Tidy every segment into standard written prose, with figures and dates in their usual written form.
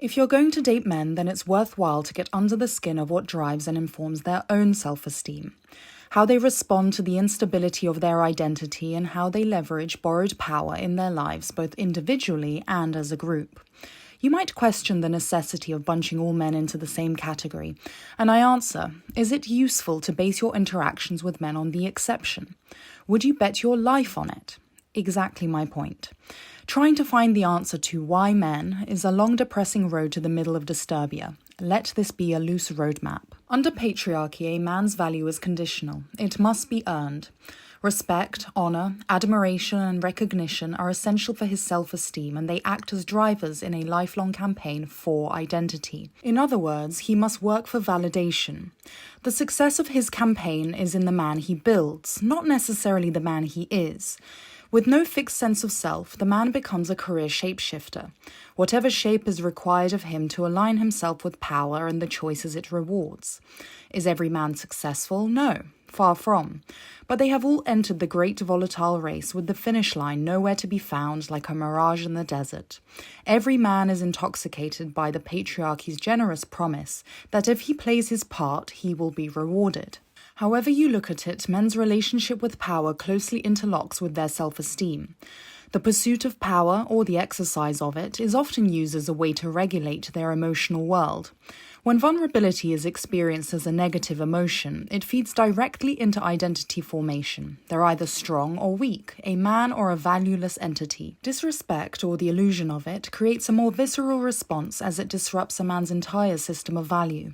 If you're going to date men, then it's worthwhile to get under the skin of what drives and informs their own self-esteem, how they respond to the instability of their identity, and how they leverage borrowed power in their lives, both individually and as a group. You might question the necessity of bunching all men into the same category, and I answer, is it useful to base your interactions with men on the exception? Would you bet your life on it? Exactly my point. Trying to find the answer to why men is a long, depressing road to the middle of Disturbia. Let this be a loose roadmap. Under patriarchy, a man's value is conditional. It must be earned. Respect, honor, admiration, and recognition are essential for his self-esteem, and they act as drivers in a lifelong campaign for identity. In other words, he must work for validation. The success of his campaign is in the man he builds, not necessarily the man he is. With no fixed sense of self, the man becomes a career shapeshifter. Whatever shape is required of him to align himself with power and the choices it rewards. Is every man successful? No, far from. But they have all entered the great volatile race with the finish line nowhere to be found, like a mirage in the desert. Every man is intoxicated by the patriarchy's generous promise that if he plays his part, he will be rewarded. However you look at it, men's relationship with power closely interlocks with their self-esteem. The pursuit of power, or the exercise of it, is often used as a way to regulate their emotional world. When vulnerability is experienced as a negative emotion, it feeds directly into identity formation. They're either strong or weak, a man or a valueless entity. Disrespect, or the illusion of it, creates a more visceral response as it disrupts a man's entire system of value.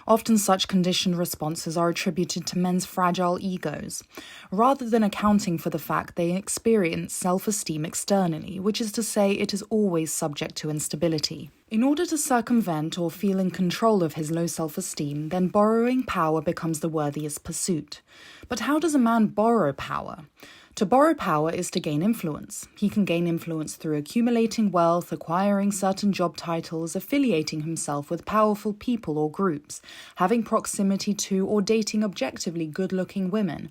Often such conditioned responses are attributed to men's fragile egos, rather than accounting for the fact they experience self-esteem externally, which is to say it is always subject to instability. In order to circumvent or feel in control of his low self-esteem, then borrowing power becomes the worthiest pursuit. But how does a man borrow power? To borrow power is to gain influence. He can gain influence through accumulating wealth, acquiring certain job titles, affiliating himself with powerful people or groups, having proximity to or dating objectively good-looking women.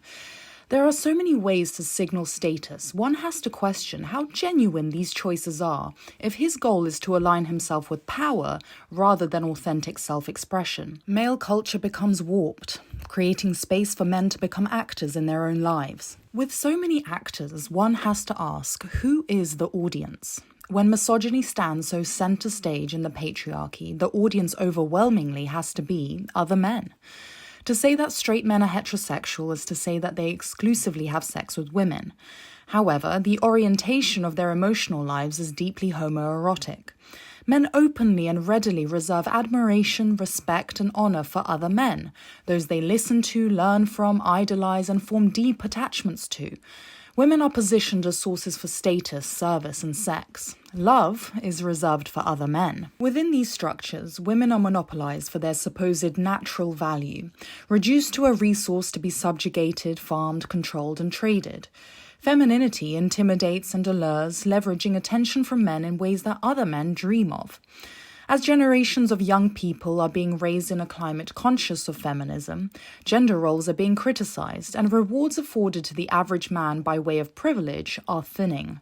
There are so many ways to signal status. One has to question how genuine these choices are if his goal is to align himself with power rather than authentic self-expression. Male culture becomes warped, creating space for men to become actors in their own lives. With so many actors, one has to ask, who is the audience? When misogyny stands so center stage in the patriarchy, the audience overwhelmingly has to be other men. To say that straight men are heterosexual is to say that they exclusively have sex with women. However, the orientation of their emotional lives is deeply homoerotic. Men openly and readily reserve admiration, respect, and honor for other men, those they listen to, learn from, idolize, and form deep attachments to. Women are positioned as sources for status, service, and sex. Love is reserved for other men. Within these structures, women are monopolized for their supposed natural value, reduced to a resource to be subjugated, farmed, controlled, and traded. Femininity intimidates and allures, leveraging attention from men in ways that other men dream of. As generations of young people are being raised in a climate conscious of feminism, gender roles are being criticized, and rewards afforded to the average man by way of privilege are thinning.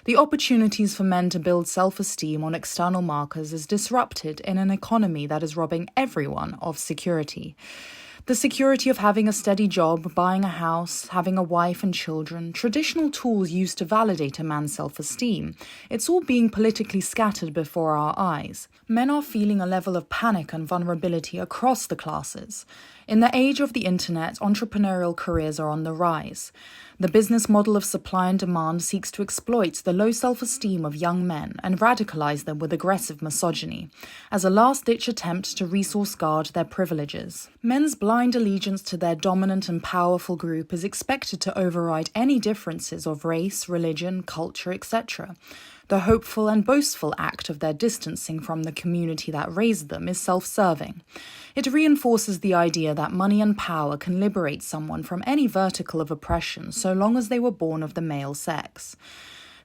The opportunities for men to build self-esteem on external markers is disrupted in an economy that is robbing everyone of security. The security of having a steady job, buying a house, having a wife and children, traditional tools used to validate a man's self-esteem, it's all being politically scattered before our eyes. Men are feeling a level of panic and vulnerability across the classes. In the age of the internet, entrepreneurial careers are on the rise. The business model of supply and demand seeks to exploit the low self-esteem of young men and radicalize them with aggressive misogyny, as a last-ditch attempt to resource guard their privileges. Men's blind allegiance to their dominant and powerful group is expected to override any differences of race, religion, culture, etc. The hopeful and boastful act of their distancing from the community that raised them is self-serving. It reinforces the idea that money and power can liberate someone from any vertical of oppression so long as they were born of the male sex.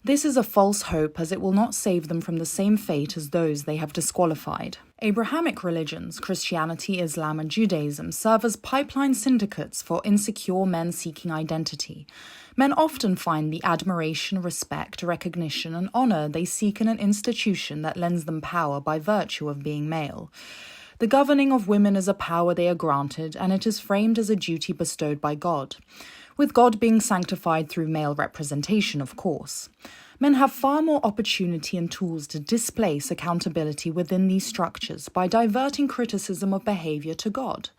This is a false hope, as it will not save them from the same fate as those they have disqualified. Abrahamic religions, Christianity, Islam, and Judaism, serve as pipeline syndicates for insecure men seeking identity. Men often find the admiration, respect, recognition, and honor they seek in an institution that lends them power by virtue of being male. The governing of women is a power they are granted, and it is framed as a duty bestowed by God, with God being sanctified through male representation, of course. Men have far more opportunity and tools to displace accountability within these structures by diverting criticism of behavior to God.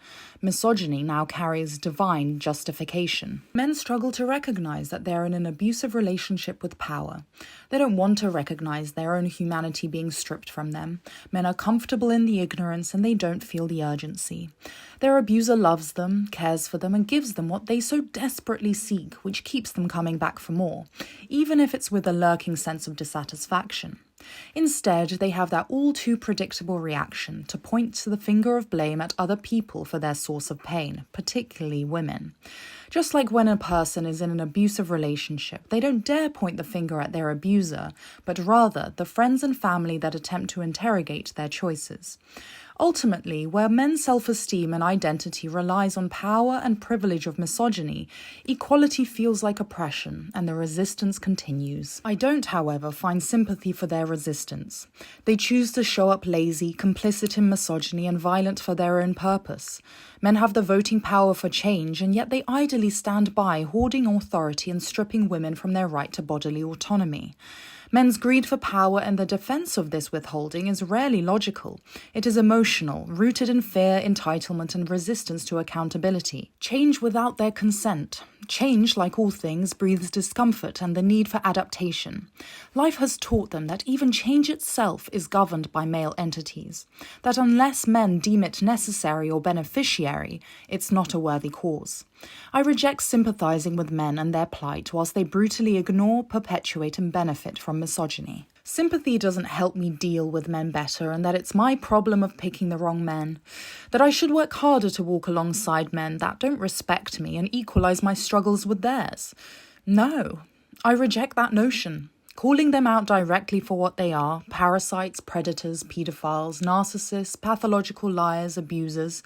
Misogyny now carries divine justification. Men struggle to recognize that they're in an abusive relationship with power. They don't want to recognize their own humanity being stripped from them. Men are comfortable in the ignorance, and they don't feel the urgency. Their abuser loves them, cares for them, and gives them what they so desperately seek, which keeps them coming back for more, even if it's with a lurking sense of dissatisfaction. Instead, they have that all-too predictable reaction to point to the finger of blame at other people for their source of pain, particularly women. Just like when a person is in an abusive relationship, they don't dare point the finger at their abuser, but rather the friends and family that attempt to interrogate their choices. Ultimately, where men's self-esteem and identity relies on power and privilege of misogyny, equality feels like oppression, and the resistance continues. I don't, however, find sympathy for their resistance. They choose to show up lazy, complicit in misogyny, and violent for their own purpose. Men have the voting power for change, and yet they idly stand by, hoarding authority and stripping women from their right to bodily autonomy. Men's greed for power and the defense of this withholding is rarely logical. It is emotional, rooted in fear, entitlement, and resistance to accountability. Change without their consent. Change, like all things, breathes discomfort and the need for adaptation. Life has taught them that even change itself is governed by male entities, that unless men deem it necessary or beneficiary, it's not a worthy cause. I reject sympathizing with men and their plight whilst they brutally ignore, perpetuate, and benefit from misogyny. Sympathy doesn't help me deal with men better, and that it's my problem of picking the wrong men. That I should work harder to walk alongside men that don't respect me and equalize my struggles with theirs. No, I reject that notion. Calling them out directly for what they are, parasites, predators, pedophiles, narcissists, pathological liars, abusers,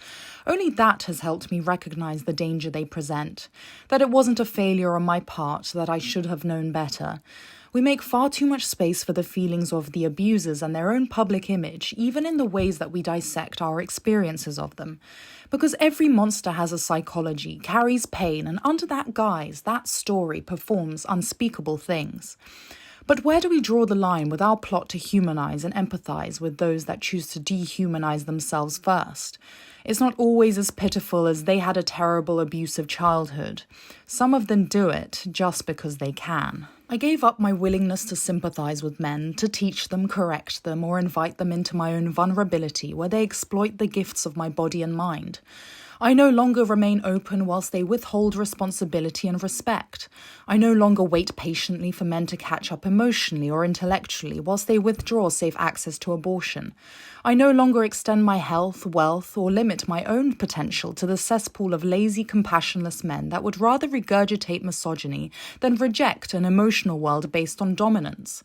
only that has helped me recognize the danger they present, that it wasn't a failure on my part, that I should have known better. We make far too much space for the feelings of the abusers and their own public image, even in the ways that we dissect our experiences of them. Because every monster has a psychology, carries pain, and under that guise, that story performs unspeakable things. But where do we draw the line with our plot to humanize and empathize with those that choose to dehumanize themselves first? It's not always as pitiful as they had a terrible abusive childhood. Some of them do it just because they can. I gave up my willingness to sympathize with men, to teach them, correct them, or invite them into my own vulnerability where they exploit the gifts of my body and mind. I no longer remain open whilst they withhold responsibility and respect. I no longer wait patiently for men to catch up emotionally or intellectually whilst they withdraw safe access to abortion. I no longer extend my health, wealth, or limit my own potential to the cesspool of lazy, compassionless men that would rather regurgitate misogyny than reject an emotional world based on dominance.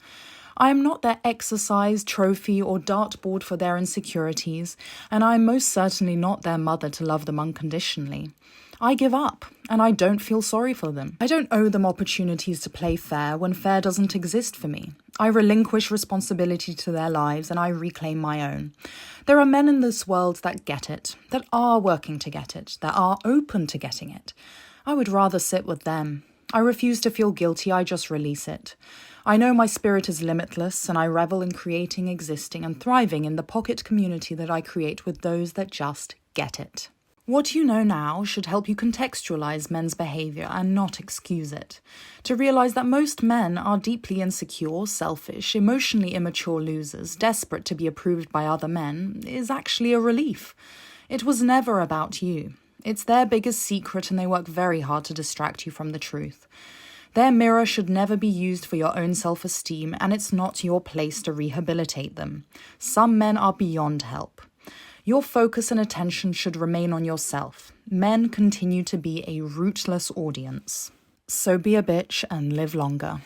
I am not their exercise, trophy, or dartboard for their insecurities, and I am most certainly not their mother to love them unconditionally. I give up, and I don't feel sorry for them. I don't owe them opportunities to play fair when fair doesn't exist for me. I relinquish responsibility to their lives, and I reclaim my own. There are men in this world that get it, that are working to get it, that are open to getting it. I would rather sit with them. I refuse to feel guilty, I just release it. I know my spirit is limitless, and I revel in creating, existing, and thriving in the pocket community that I create with those that just get it. What you know now should help you contextualize men's behavior and not excuse it. To realize that most men are deeply insecure, selfish, emotionally immature losers, desperate to be approved by other men, is actually a relief. It was never about you. It's their biggest secret, and they work very hard to distract you from the truth. Their mirror should never be used for your own self-esteem, and it's not your place to rehabilitate them. Some men are beyond help. Your focus and attention should remain on yourself. Men continue to be a rootless audience. So be a bitch and live longer.